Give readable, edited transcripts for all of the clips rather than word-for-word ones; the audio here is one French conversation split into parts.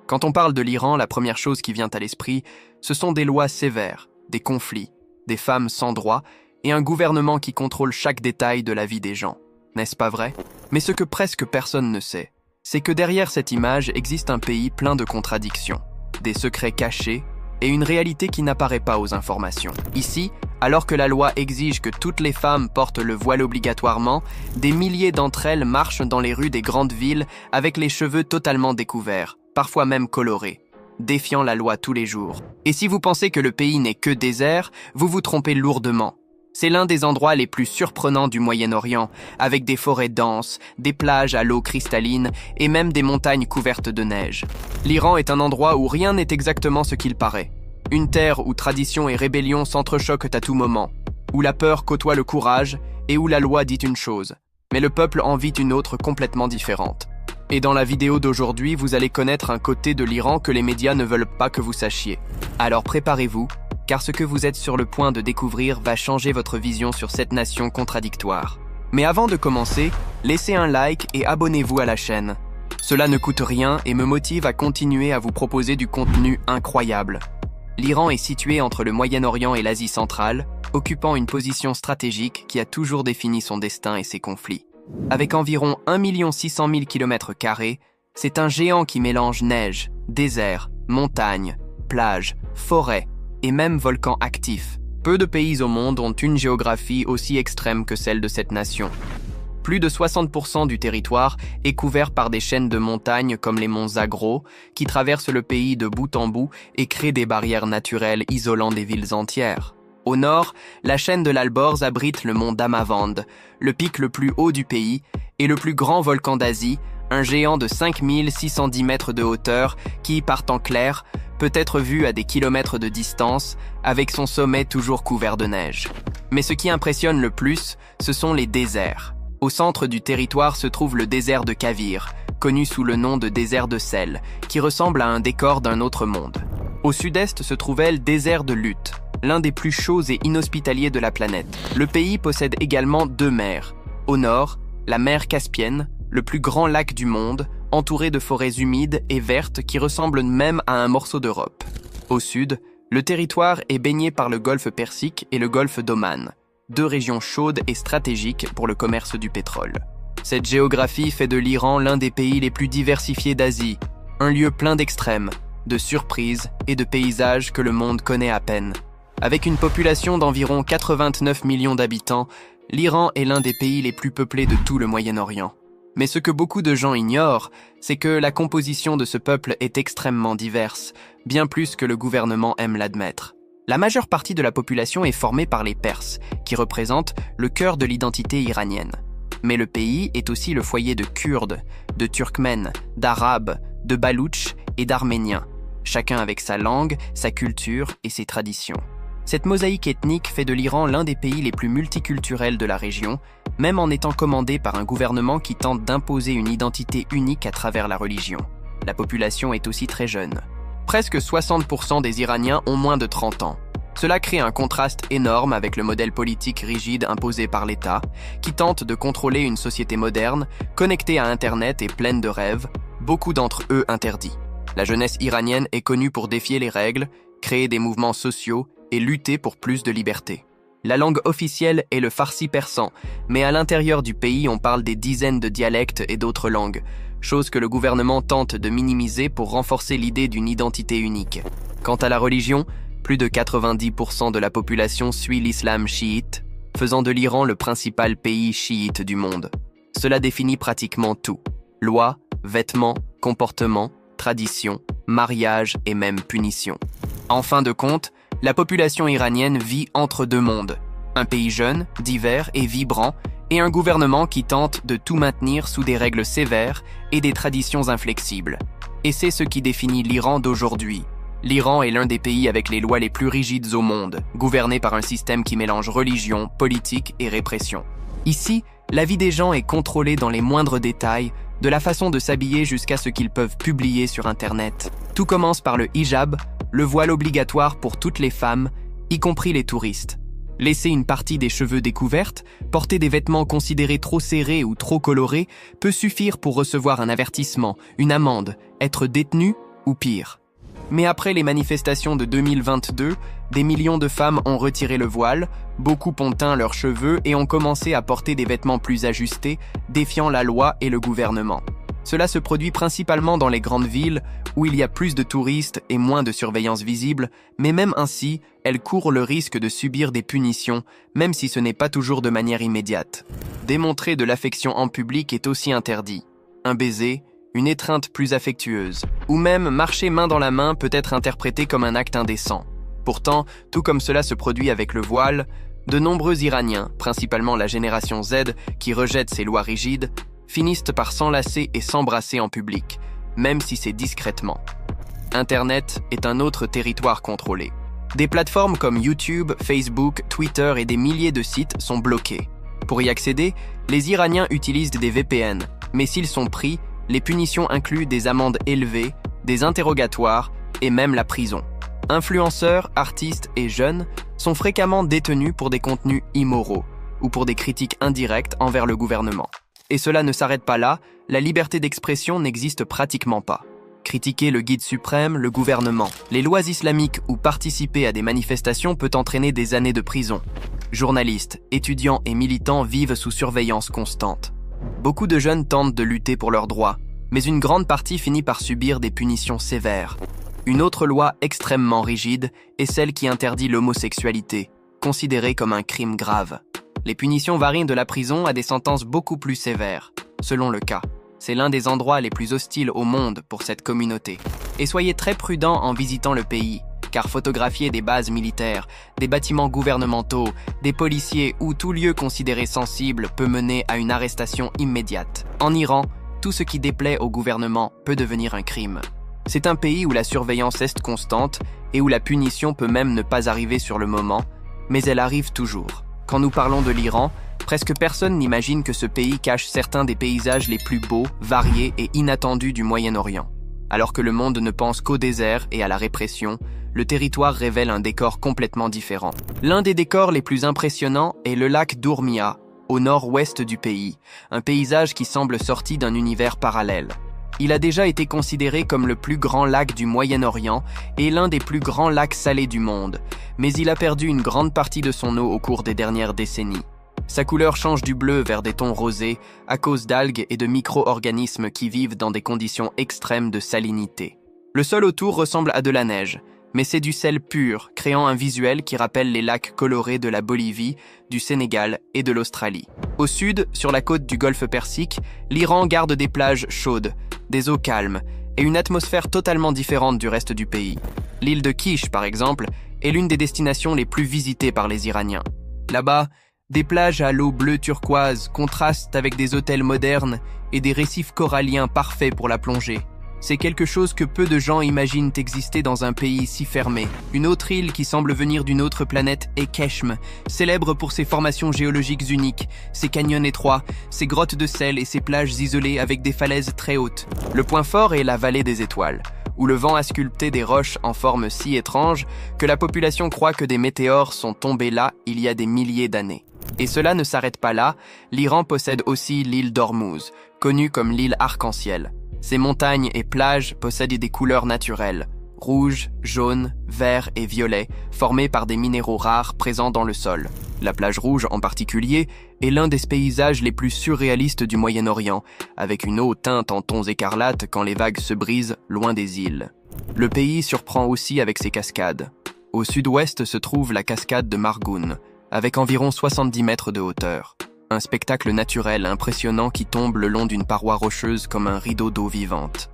Quand on parle de l'Iran, la première chose qui vient à l'esprit, ce sont des lois sévères, des conflits, des femmes sans droit et un gouvernement qui contrôle chaque détail de la vie des gens. N'est-ce pas vrai? Mais ce que presque personne ne sait, c'est que derrière cette image existe un pays plein de contradictions, des secrets cachés et une réalité qui n'apparaît pas aux informations. Ici, alors que la loi exige que toutes les femmes portent le voile obligatoirement, des milliers d'entre elles marchent dans les rues des grandes villes avec les cheveux totalement découverts, parfois même colorés, défiant la loi tous les jours. Et si vous pensez que le pays n'est que désert, vous vous trompez lourdement. C'est l'un des endroits les plus surprenants du Moyen-Orient, avec des forêts denses, des plages à l'eau cristalline et même des montagnes couvertes de neige. L'Iran est un endroit où rien n'est exactement ce qu'il paraît. Une terre où tradition et rébellion s'entrechoquent à tout moment, où la peur côtoie le courage et où la loi dit une chose, mais le peuple en vit une autre complètement différente. Et dans la vidéo d'aujourd'hui, vous allez connaître un côté de l'Iran que les médias ne veulent pas que vous sachiez. Alors préparez-vous, car ce que vous êtes sur le point de découvrir va changer votre vision sur cette nation contradictoire. Mais avant de commencer, laissez un like et abonnez-vous à la chaîne. Cela ne coûte rien et me motive à continuer à vous proposer du contenu incroyable. L'Iran est situé entre le Moyen-Orient et l'Asie centrale, occupant une position stratégique qui a toujours défini son destin et ses conflits. Avec environ 1 600 000 km², c'est un géant qui mélange neige, désert, montagnes, plages, forêts et même volcans actifs. Peu de pays au monde ont une géographie aussi extrême que celle de cette nation. Plus de 60% du territoire est couvert par des chaînes de montagnes comme les monts Zagros, qui traversent le pays de bout en bout et créent des barrières naturelles isolant des villes entières. Au nord, la chaîne de l'Alborz abrite le mont Damavand, le pic le plus haut du pays et le plus grand volcan d'Asie, un géant de 5610 mètres de hauteur qui, par temps clair, peut être vu à des kilomètres de distance, avec son sommet toujours couvert de neige. Mais ce qui impressionne le plus, ce sont les déserts. Au centre du territoire se trouve le désert de Kavir, connu sous le nom de désert de sel, qui ressemble à un décor d'un autre monde. Au sud-est se trouvait le désert de Lut, l'un des plus chauds et inhospitaliers de la planète. Le pays possède également 2 mers. Au nord, la mer Caspienne, le plus grand lac du monde, entouré de forêts humides et vertes qui ressemblent même à un morceau d'Europe. Au sud, le territoire est baigné par le golfe Persique et le golfe d'Oman, 2 régions chaudes et stratégiques pour le commerce du pétrole. Cette géographie fait de l'Iran l'un des pays les plus diversifiés d'Asie, un lieu plein d'extrêmes, de surprises et de paysages que le monde connaît à peine. Avec une population d'environ 89 millions d'habitants, l'Iran est l'un des pays les plus peuplés de tout le Moyen-Orient. Mais ce que beaucoup de gens ignorent, c'est que la composition de ce peuple est extrêmement diverse, bien plus que le gouvernement aime l'admettre. La majeure partie de la population est formée par les Perses, qui représentent le cœur de l'identité iranienne. Mais le pays est aussi le foyer de Kurdes, de Turkmènes, d'Arabes, de Baloutches et d'Arméniens, chacun avec sa langue, sa culture et ses traditions. Cette mosaïque ethnique fait de l'Iran l'un des pays les plus multiculturels de la région, même en étant commandé par un gouvernement qui tente d'imposer une identité unique à travers la religion. La population est aussi très jeune. Presque 60% des Iraniens ont moins de 30 ans. Cela crée un contraste énorme avec le modèle politique rigide imposé par l'État, qui tente de contrôler une société moderne, connectée à Internet et pleine de rêves, beaucoup d'entre eux interdits. La jeunesse iranienne est connue pour défier les règles, créer des mouvements sociaux et lutter pour plus de liberté. La langue officielle est le farsi persan, mais à l'intérieur du pays, on parle des dizaines de dialectes et d'autres langues, chose que le gouvernement tente de minimiser pour renforcer l'idée d'une identité unique. Quant à la religion, plus de 90% de la population suit l'islam chiite, faisant de l'Iran le principal pays chiite du monde. Cela définit pratiquement tout: lois, vêtements, comportements, traditions, mariage et même punitions. En fin de compte, la population iranienne vit entre 2 mondes, un pays jeune, divers et vibrant, et un gouvernement qui tente de tout maintenir sous des règles sévères et des traditions inflexibles. Et c'est ce qui définit l'Iran d'aujourd'hui. L'Iran est l'un des pays avec les lois les plus rigides au monde, gouverné par un système qui mélange religion, politique et répression. Ici, la vie des gens est contrôlée dans les moindres détails, de la façon de s'habiller jusqu'à ce qu'ils peuvent publier sur Internet. Tout commence par le hijab, le voile obligatoire pour toutes les femmes, y compris les touristes. Laisser une partie des cheveux découverte, porter des vêtements considérés trop serrés ou trop colorés peut suffire pour recevoir un avertissement, une amende, être détenu ou pire. Mais après les manifestations de 2022, des millions de femmes ont retiré le voile, beaucoup ont teint leurs cheveux et ont commencé à porter des vêtements plus ajustés, défiant la loi et le gouvernement. Cela se produit principalement dans les grandes villes, où il y a plus de touristes et moins de surveillance visible, mais même ainsi, elles courent le risque de subir des punitions, même si ce n'est pas toujours de manière immédiate. Démontrer de l'affection en public est aussi interdit. Un baiser, une étreinte plus affectueuse, ou même marcher main dans la main peut être interprété comme un acte indécent. Pourtant, tout comme cela se produit avec le voile, de nombreux Iraniens, principalement la génération Z qui rejette ces lois rigides, finissent par s'enlacer et s'embrasser en public, même si c'est discrètement. Internet est un autre territoire contrôlé. Des plateformes comme YouTube, Facebook, Twitter et des milliers de sites sont bloqués. Pour y accéder, les Iraniens utilisent des VPN, mais s'ils sont pris, les punitions incluent des amendes élevées, des interrogatoires et même la prison. Influenceurs, artistes et jeunes sont fréquemment détenus pour des contenus immoraux ou pour des critiques indirectes envers le gouvernement. Et cela ne s'arrête pas là, la liberté d'expression n'existe pratiquement pas. Critiquer le guide suprême, le gouvernement, les lois islamiques ou participer à des manifestations peut entraîner des années de prison. Journalistes, étudiants et militants vivent sous surveillance constante. Beaucoup de jeunes tentent de lutter pour leurs droits, mais une grande partie finit par subir des punitions sévères. Une autre loi extrêmement rigide est celle qui interdit l'homosexualité, considérée comme un crime grave. Les punitions varient de la prison à des sentences beaucoup plus sévères, selon le cas. C'est l'un des endroits les plus hostiles au monde pour cette communauté. Et soyez très prudents en visitant le pays, car photographier des bases militaires, des bâtiments gouvernementaux, des policiers ou tout lieu considéré sensible peut mener à une arrestation immédiate. En Iran, tout ce qui déplaît au gouvernement peut devenir un crime. C'est un pays où la surveillance est constante et où la punition peut même ne pas arriver sur le moment, mais elle arrive toujours. Quand nous parlons de l'Iran, presque personne n'imagine que ce pays cache certains des paysages les plus beaux, variés et inattendus du Moyen-Orient. Alors que le monde ne pense qu'au désert et à la répression, le territoire révèle un décor complètement différent. L'un des décors les plus impressionnants est le lac d'Urmia, au nord-ouest du pays, un paysage qui semble sorti d'un univers parallèle. Il a déjà été considéré comme le plus grand lac du Moyen-Orient et l'un des plus grands lacs salés du monde, mais il a perdu une grande partie de son eau au cours des dernières décennies. Sa couleur change du bleu vers des tons rosés à cause d'algues et de micro-organismes qui vivent dans des conditions extrêmes de salinité. Le sol autour ressemble à de la neige, mais c'est du sel pur, créant un visuel qui rappelle les lacs colorés de la Bolivie, du Sénégal et de l'Australie. Au sud, sur la côte du golfe Persique, l'Iran garde des plages chaudes, des eaux calmes et une atmosphère totalement différente du reste du pays. L'île de Kish, par exemple, est l'une des destinations les plus visitées par les Iraniens. Là-bas, des plages à l'eau bleue turquoise contrastent avec des hôtels modernes et des récifs coralliens parfaits pour la plongée. C'est quelque chose que peu de gens imaginent exister dans un pays si fermé. Une autre île qui semble venir d'une autre planète est Keshm, célèbre pour ses formations géologiques uniques, ses canyons étroits, ses grottes de sel et ses plages isolées avec des falaises très hautes. Le point fort est la vallée des étoiles, où le vent a sculpté des roches en forme si étrange que la population croit que des météores sont tombés là il y a des milliers d'années. Et cela ne s'arrête pas là, l'Iran possède aussi l'île d'Ormuz, connue comme l'île arc-en-ciel. Ces montagnes et plages possèdent des couleurs naturelles, rouge, jaune, vert et violet, formées par des minéraux rares présents dans le sol. La plage rouge en particulier est l'un des paysages les plus surréalistes du Moyen-Orient, avec une eau teinte en tons écarlates quand les vagues se brisent loin des îles. Le pays surprend aussi avec ses cascades. Au sud-ouest se trouve la cascade de Margoun, avec environ 70 mètres de hauteur. Un spectacle naturel impressionnant qui tombe le long d'une paroi rocheuse comme un rideau d'eau vivante.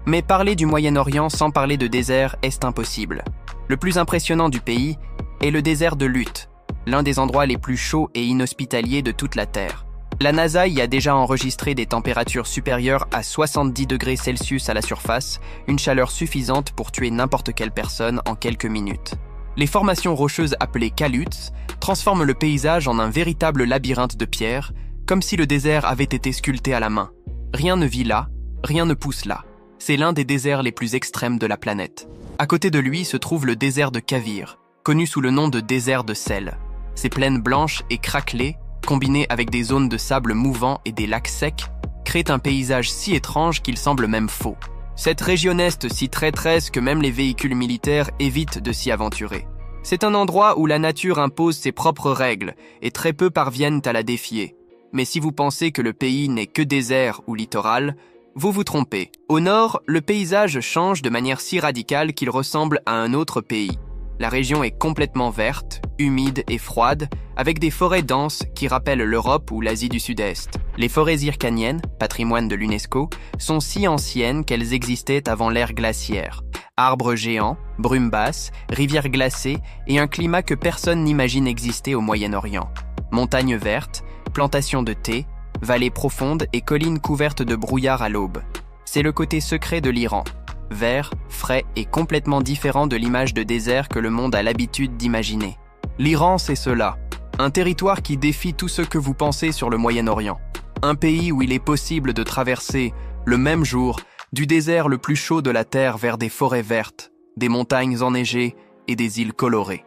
Mais parler du Moyen-Orient sans parler de désert est impossible. Le plus impressionnant du pays est le désert de Lut, l'un des endroits les plus chauds et inhospitaliers de toute la Terre. La NASA y a déjà enregistré des températures supérieures à 70 degrés Celsius à la surface, une chaleur suffisante pour tuer n'importe quelle personne en quelques minutes. Les formations rocheuses appelées caloutes transforment le paysage en un véritable labyrinthe de pierres, comme si le désert avait été sculpté à la main. Rien ne vit là, rien ne pousse là. C'est l'un des déserts les plus extrêmes de la planète. À côté de lui se trouve le désert de Kavir, connu sous le nom de désert de sel. Ces plaines blanches et craquelées, combinées avec des zones de sable mouvant et des lacs secs, créent un paysage si étrange qu'il semble même faux. Cette région est si traîtresse que même les véhicules militaires évitent de s'y aventurer. C'est un endroit où la nature impose ses propres règles et très peu parviennent à la défier. Mais si vous pensez que le pays n'est que désert ou littoral, vous vous trompez. Au nord, le paysage change de manière si radicale qu'il ressemble à un autre pays. La région est complètement verte, humide et froide, avec des forêts denses qui rappellent l'Europe ou l'Asie du Sud-Est. Les forêts hyrcaniennes, patrimoine de l'UNESCO, sont si anciennes qu'elles existaient avant l'ère glaciaire. Arbres géants, brumes basses, rivières glacées et un climat que personne n'imagine exister au Moyen-Orient. Montagnes vertes, plantations de thé, vallées profondes et collines couvertes de brouillard à l'aube. C'est le côté secret de l'Iran. Vert, frais et complètement différent de l'image de désert que le monde a l'habitude d'imaginer. L'Iran, c'est cela. Un territoire qui défie tout ce que vous pensez sur le Moyen-Orient. Un pays où il est possible de traverser, le même jour, du désert le plus chaud de la Terre vers des forêts vertes, des montagnes enneigées et des îles colorées.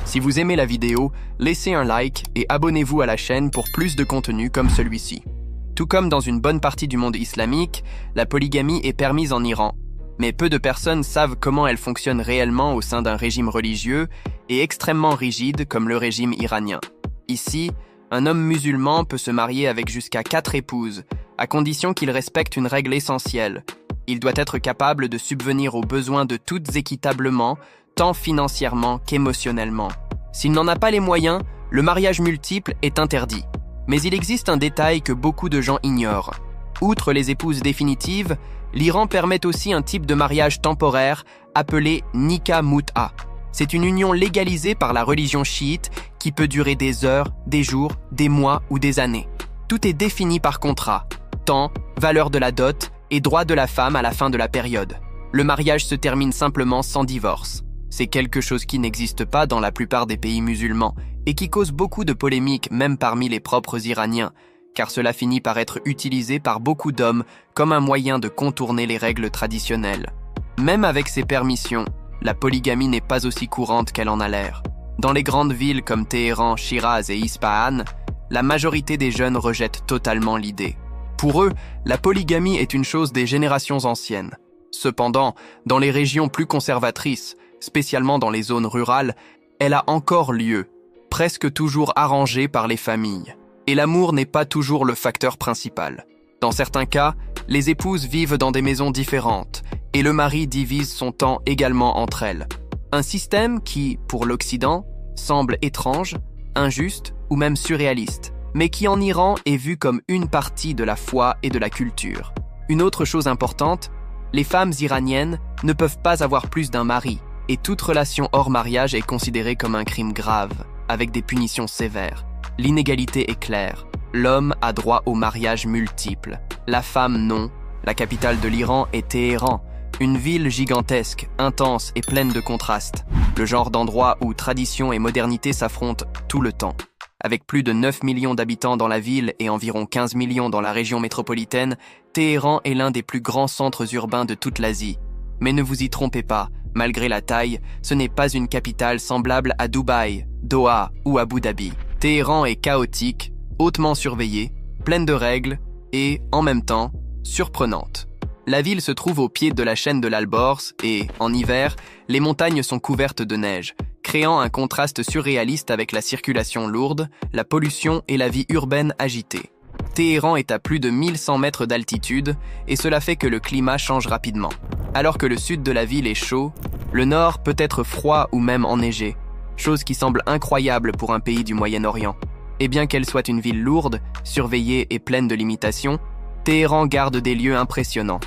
Si vous aimez la vidéo, laissez un like et abonnez-vous à la chaîne pour plus de contenu comme celui-ci. Tout comme dans une bonne partie du monde islamique, la polygamie est permise en Iran, mais peu de personnes savent comment elle fonctionne réellement au sein d'un régime religieux et extrêmement rigide comme le régime iranien. Ici, un homme musulman peut se marier avec jusqu'à 4 épouses, à condition qu'il respecte une règle essentielle. Il doit être capable de subvenir aux besoins de toutes équitablement, tant financièrement qu'émotionnellement. S'il n'en a pas les moyens, le mariage multiple est interdit. Mais il existe un détail que beaucoup de gens ignorent. Outre les épouses définitives, l'Iran permet aussi un type de mariage temporaire appelé nikah mut'a. C'est une union légalisée par la religion chiite qui peut durer des heures, des jours, des mois ou des années. Tout est défini par contrat, temps, valeur de la dot et droit de la femme à la fin de la période. Le mariage se termine simplement sans divorce. C'est quelque chose qui n'existe pas dans la plupart des pays musulmans et qui cause beaucoup de polémiques même parmi les propres Iraniens, car cela finit par être utilisé par beaucoup d'hommes comme un moyen de contourner les règles traditionnelles. Même avec ces permissions, la polygamie n'est pas aussi courante qu'elle en a l'air. Dans les grandes villes comme Téhéran, Shiraz et Ispahan, la majorité des jeunes rejettent totalement l'idée. Pour eux, la polygamie est une chose des générations anciennes. Cependant, dans les régions plus conservatrices, spécialement dans les zones rurales, elle a encore lieu, presque toujours arrangée par les familles. Et l'amour n'est pas toujours le facteur principal. Dans certains cas, les épouses vivent dans des maisons différentes, et le mari divise son temps également entre elles. Un système qui, pour l'Occident, semble étrange, injuste ou même surréaliste, mais qui en Iran est vu comme une partie de la foi et de la culture. Une autre chose importante, les femmes iraniennes ne peuvent pas avoir plus d'un mari, et toute relation hors mariage est considérée comme un crime grave, avec des punitions sévères. L'inégalité est claire. L'homme a droit au mariage multiple. La femme non. La capitale de l'Iran est Téhéran, une ville gigantesque, intense et pleine de contrastes. Le genre d'endroit où tradition et modernité s'affrontent tout le temps. Avec plus de 9 millions d'habitants dans la ville et environ 15 millions dans la région métropolitaine, Téhéran est l'un des plus grands centres urbains de toute l'Asie. Mais ne vous y trompez pas, malgré la taille, ce n'est pas une capitale semblable à Dubaï, Doha ou Abu Dhabi. Téhéran est chaotique, hautement surveillée, pleine de règles et, en même temps, surprenante. La ville se trouve au pied de la chaîne de l'Alborz et, en hiver, les montagnes sont couvertes de neige, créant un contraste surréaliste avec la circulation lourde, la pollution et la vie urbaine agitée. Téhéran est à plus de 1100 mètres d'altitude et cela fait que le climat change rapidement. Alors que le sud de la ville est chaud, le nord peut être froid ou même enneigé, chose qui semble incroyable pour un pays du Moyen-Orient. Et bien qu'elle soit une ville lourde, surveillée et pleine de limitations, Téhéran garde des lieux impressionnants.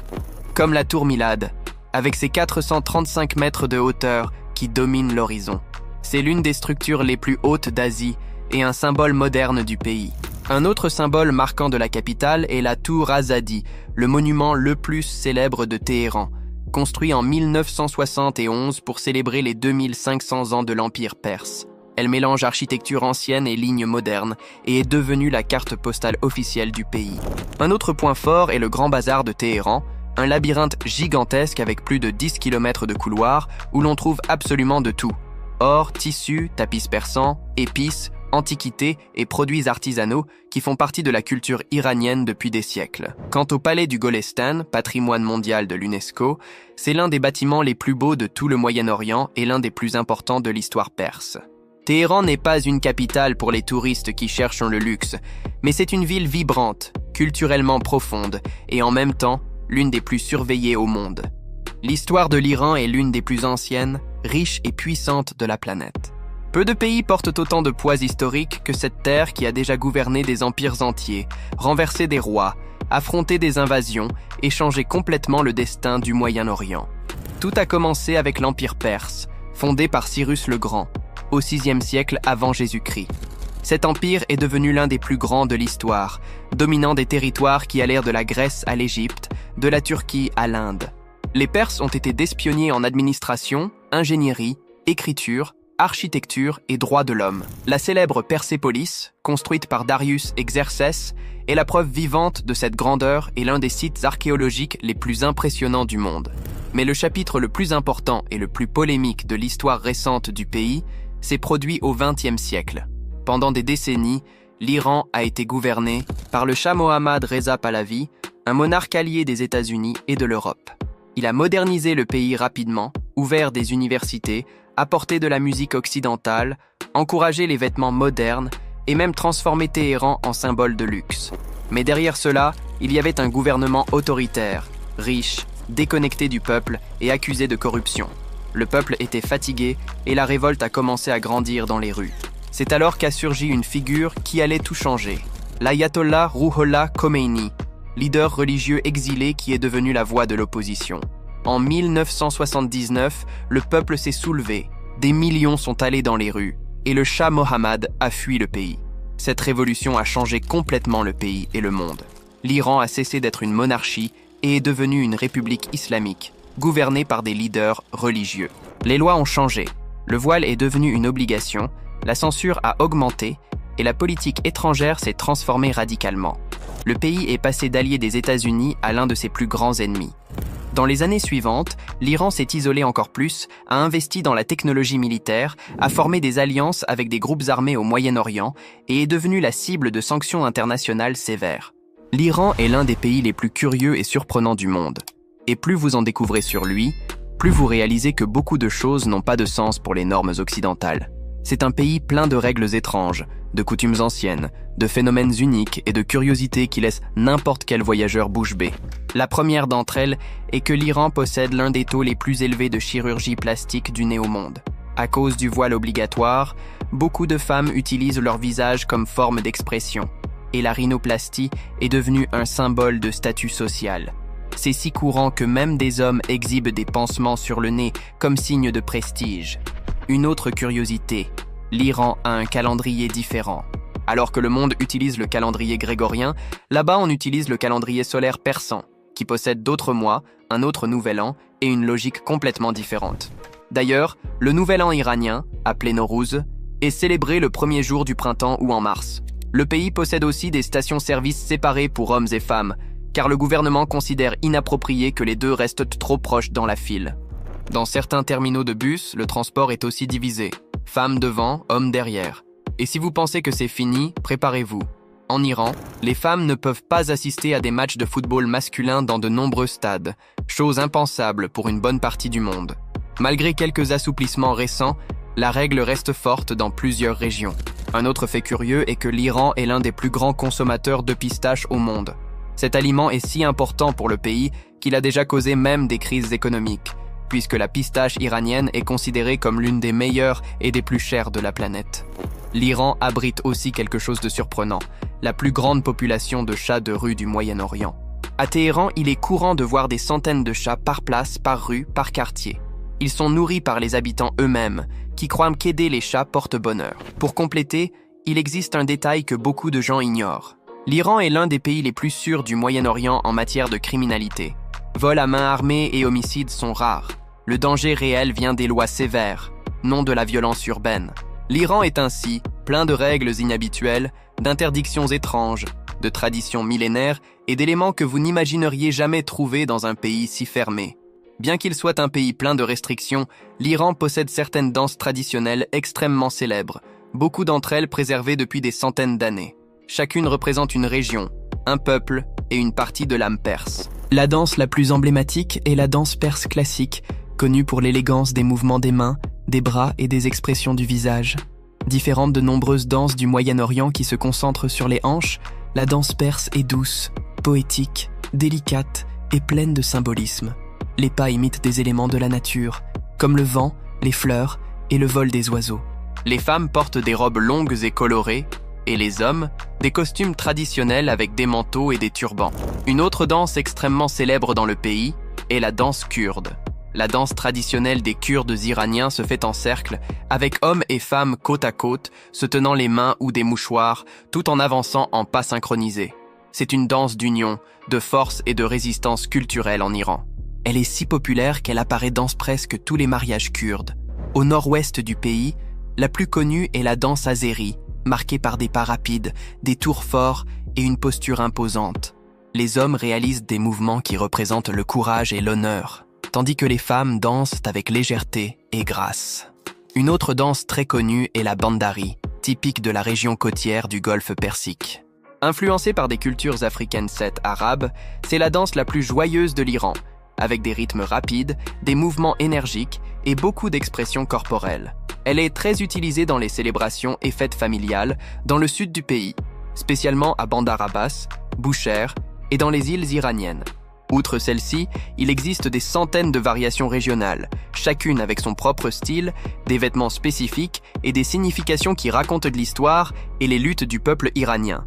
Comme la tour Milad, avec ses 435 mètres de hauteur qui dominent l'horizon. C'est l'une des structures les plus hautes d'Asie et un symbole moderne du pays. Un autre symbole marquant de la capitale est la tour Azadi, le monument le plus célèbre de Téhéran, construit en 1971 pour célébrer les 2500 ans de l'Empire perse. Elle mélange architecture ancienne et lignes modernes et est devenue la carte postale officielle du pays. Un autre point fort est le Grand Bazar de Téhéran, un labyrinthe gigantesque avec plus de 10 km de couloirs où l'on trouve absolument de tout. Or, tissus, tapis persans, épices, antiquités et produits artisanaux qui font partie de la culture iranienne depuis des siècles. Quant au palais du Golestan, patrimoine mondial de l'UNESCO, c'est l'un des bâtiments les plus beaux de tout le Moyen-Orient et l'un des plus importants de l'histoire perse. Téhéran n'est pas une capitale pour les touristes qui cherchent le luxe, mais c'est une ville vibrante, culturellement profonde et en même temps l'une des plus surveillées au monde. L'histoire de l'Iran est l'une des plus anciennes, riches et puissantes de la planète. Peu de pays portent autant de poids historique que cette terre qui a déjà gouverné des empires entiers, renversé des rois, affronté des invasions et changé complètement le destin du Moyen-Orient. Tout a commencé avec l'Empire perse, fondé par Cyrus le Grand, au VIe siècle avant Jésus-Christ. Cet empire est devenu l'un des plus grands de l'histoire, dominant des territoires qui allèrent de la Grèce à l'Égypte, de la Turquie à l'Inde. Les Perses ont été des pionniers en administration, ingénierie, écriture, architecture et droits de l'homme. La célèbre Persépolis, construite par Darius et Xerxès, est la preuve vivante de cette grandeur et l'un des sites archéologiques les plus impressionnants du monde. Mais le chapitre le plus important et le plus polémique de l'histoire récente du pays s'est produit au XXe siècle. Pendant des décennies, l'Iran a été gouverné par le Shah Mohammad Reza Pahlavi, un monarque allié des États-Unis et de l'Europe. Il a modernisé le pays rapidement, ouvert des universités, apporté de la musique occidentale, encouragé les vêtements modernes et même transformé Téhéran en symbole de luxe. Mais derrière cela, il y avait un gouvernement autoritaire, riche, déconnecté du peuple et accusé de corruption. Le peuple était fatigué et la révolte a commencé à grandir dans les rues. C'est alors qu'a surgi une figure qui allait tout changer, l'ayatollah Ruhollah Khomeini, leader religieux exilé qui est devenu la voix de l'opposition. En 1979, le peuple s'est soulevé, des millions sont allés dans les rues, et le Shah Mohammad a fui le pays. Cette révolution a changé complètement le pays et le monde. L'Iran a cessé d'être une monarchie et est devenu une république islamique, gouvernée par des leaders religieux. Les lois ont changé, le voile est devenu une obligation, la censure a augmenté et la politique étrangère s'est transformée radicalement. Le pays est passé d'allié des États-Unis à l'un de ses plus grands ennemis. Dans les années suivantes, l'Iran s'est isolé encore plus, a investi dans la technologie militaire, a formé des alliances avec des groupes armés au Moyen-Orient et est devenu la cible de sanctions internationales sévères. L'Iran est l'un des pays les plus curieux et surprenants du monde. Et plus vous en découvrez sur lui, plus vous réalisez que beaucoup de choses n'ont pas de sens pour les normes occidentales. C'est un pays plein de règles étranges, de coutumes anciennes, de phénomènes uniques et de curiosités qui laissent n'importe quel voyageur bouche bée. La première d'entre elles est que l'Iran possède l'un des taux les plus élevés de chirurgie plastique du né au monde. À cause du voile obligatoire, beaucoup de femmes utilisent leur visage comme forme d'expression, et la rhinoplastie est devenue un symbole de statut social. C'est si courant que même des hommes exhibent des pansements sur le nez comme signe de prestige. Une autre curiosité, l'Iran a un calendrier différent. Alors que le monde utilise le calendrier grégorien, là-bas on utilise le calendrier solaire persan, qui possède d'autres mois, un autre nouvel an et une logique complètement différente. D'ailleurs, le nouvel an iranien, appelé Nowruz, est célébré le premier jour du printemps ou en mars. Le pays possède aussi des stations-service séparées pour hommes et femmes, car le gouvernement considère inapproprié que les deux restent trop proches dans la file. Dans certains terminaux de bus, le transport est aussi divisé. Femmes devant, hommes derrière. Et si vous pensez que c'est fini, préparez-vous. En Iran, les femmes ne peuvent pas assister à des matchs de football masculin dans de nombreux stades, chose impensable pour une bonne partie du monde. Malgré quelques assouplissements récents, la règle reste forte dans plusieurs régions. Un autre fait curieux est que l'Iran est l'un des plus grands consommateurs de pistaches au monde. Cet aliment est si important pour le pays qu'il a déjà causé même des crises économiques, puisque la pistache iranienne est considérée comme l'une des meilleures et des plus chères de la planète. L'Iran abrite aussi quelque chose de surprenant, la plus grande population de chats de rue du Moyen-Orient. À Téhéran, il est courant de voir des centaines de chats par place, par rue, par quartier. Ils sont nourris par les habitants eux-mêmes, qui croient qu'aider les chats porte bonheur. Pour compléter, il existe un détail que beaucoup de gens ignorent. L'Iran est l'un des pays les plus sûrs du Moyen-Orient en matière de criminalité. Vols à main armée et homicides sont rares. Le danger réel vient des lois sévères, non de la violence urbaine. L'Iran est ainsi plein de règles inhabituelles, d'interdictions étranges, de traditions millénaires et d'éléments que vous n'imagineriez jamais trouver dans un pays si fermé. Bien qu'il soit un pays plein de restrictions, l'Iran possède certaines danses traditionnelles extrêmement célèbres, beaucoup d'entre elles préservées depuis des centaines d'années. Chacune représente une région, un peuple et une partie de l'âme perse. La danse la plus emblématique est la danse perse classique, connue pour l'élégance des mouvements des mains, des bras et des expressions du visage. Différente de nombreuses danses du Moyen-Orient qui se concentrent sur les hanches, la danse perse est douce, poétique, délicate et pleine de symbolisme. Les pas imitent des éléments de la nature, comme le vent, les fleurs et le vol des oiseaux. Les femmes portent des robes longues et colorées, et les hommes, des costumes traditionnels avec des manteaux et des turbans. Une autre danse extrêmement célèbre dans le pays est la danse kurde. La danse traditionnelle des Kurdes iraniens se fait en cercle, avec hommes et femmes côte à côte, se tenant les mains ou des mouchoirs, tout en avançant en pas synchronisés. C'est une danse d'union, de force et de résistance culturelle en Iran. Elle est si populaire qu'elle apparaît dans presque tous les mariages kurdes. Au nord-ouest du pays, la plus connue est la danse azérie, marquée par des pas rapides, des tours forts et une posture imposante. Les hommes réalisent des mouvements qui représentent le courage et l'honneur, tandis que les femmes dansent avec légèreté et grâce. Une autre danse très connue est la bandari, typique de la région côtière du Golfe Persique. Influencée par des cultures africaines arabes, c'est la danse la plus joyeuse de l'Iran, avec des rythmes rapides, des mouvements énergiques et beaucoup d'expressions corporelles. Elle est très utilisée dans les célébrations et fêtes familiales dans le sud du pays, spécialement à Bandar Abbas, Boucher et dans les îles iraniennes. Outre celle-ci, il existe des centaines de variations régionales, chacune avec son propre style, des vêtements spécifiques et des significations qui racontent de l'histoire et les luttes du peuple iranien.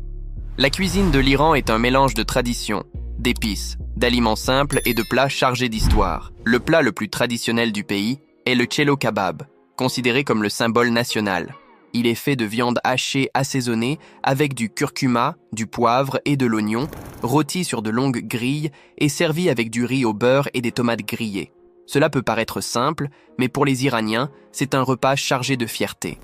La cuisine de l'Iran est un mélange de traditions, d'épices, d'aliments simples et de plats chargés d'histoire. Le plat le plus traditionnel du pays est le cello kebab, considéré comme le symbole national. Il est fait de viande hachée assaisonnée avec du curcuma, du poivre et de l'oignon, rôti sur de longues grilles et servi avec du riz au beurre et des tomates grillées. Cela peut paraître simple, mais pour les Iraniens, c'est un repas chargé de fierté.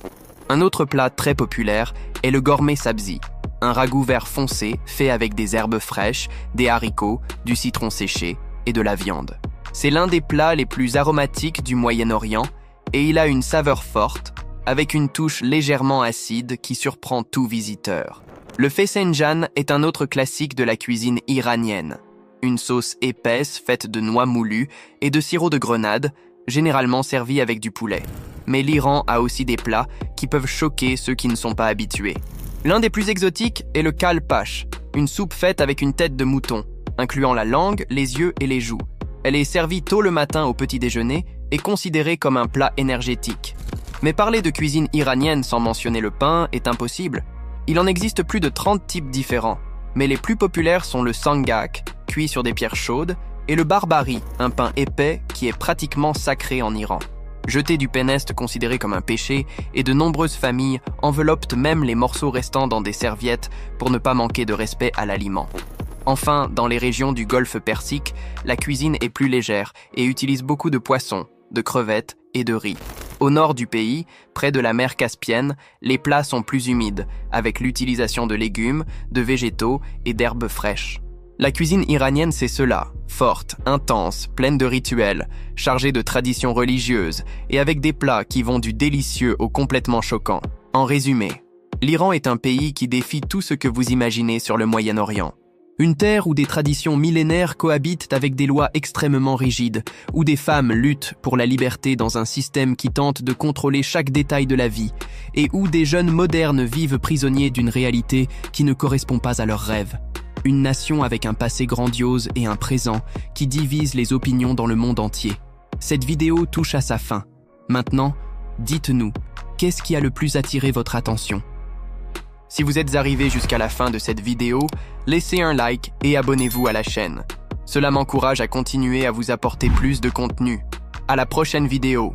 Un autre plat très populaire est le gourmet sabzi, un ragoût vert foncé fait avec des herbes fraîches, des haricots, du citron séché et de la viande. C'est l'un des plats les plus aromatiques du Moyen-Orient et il a une saveur forte, avec une touche légèrement acide qui surprend tout visiteur. Le fessenjan est un autre classique de la cuisine iranienne. Une sauce épaisse faite de noix moulues et de sirop de grenade, généralement servie avec du poulet. Mais l'Iran a aussi des plats qui peuvent choquer ceux qui ne sont pas habitués. L'un des plus exotiques est le kalpash, une soupe faite avec une tête de mouton, incluant la langue, les yeux et les joues. Elle est servie tôt le matin au petit déjeuner et considérée comme un plat énergétique. Mais parler de cuisine iranienne sans mentionner le pain est impossible. Il en existe plus de 30 types différents, mais les plus populaires sont le sangak, cuit sur des pierres chaudes, et le barbari, un pain épais qui est pratiquement sacré en Iran. Jeter du pain est considéré comme un péché, et de nombreuses familles enveloppent même les morceaux restants dans des serviettes pour ne pas manquer de respect à l'aliment. Enfin, dans les régions du Golfe Persique, la cuisine est plus légère et utilise beaucoup de poissons, de crevettes et de riz. Au nord du pays, près de la mer Caspienne, les plats sont plus humides, avec l'utilisation de légumes, de végétaux et d'herbes fraîches. La cuisine iranienne, c'est cela, forte, intense, pleine de rituels, chargée de traditions religieuses et avec des plats qui vont du délicieux au complètement choquant. En résumé, l'Iran est un pays qui défie tout ce que vous imaginez sur le Moyen-Orient. Une terre où des traditions millénaires cohabitent avec des lois extrêmement rigides, où des femmes luttent pour la liberté dans un système qui tente de contrôler chaque détail de la vie, et où des jeunes modernes vivent prisonniers d'une réalité qui ne correspond pas à leurs rêves. Une nation avec un passé grandiose et un présent qui divise les opinions dans le monde entier. Cette vidéo touche à sa fin. Maintenant, dites-nous, qu'est-ce qui a le plus attiré votre attention ? Si vous êtes arrivé jusqu'à la fin de cette vidéo, laissez un like et abonnez-vous à la chaîne. Cela m'encourage à continuer à vous apporter plus de contenu. À la prochaine vidéo.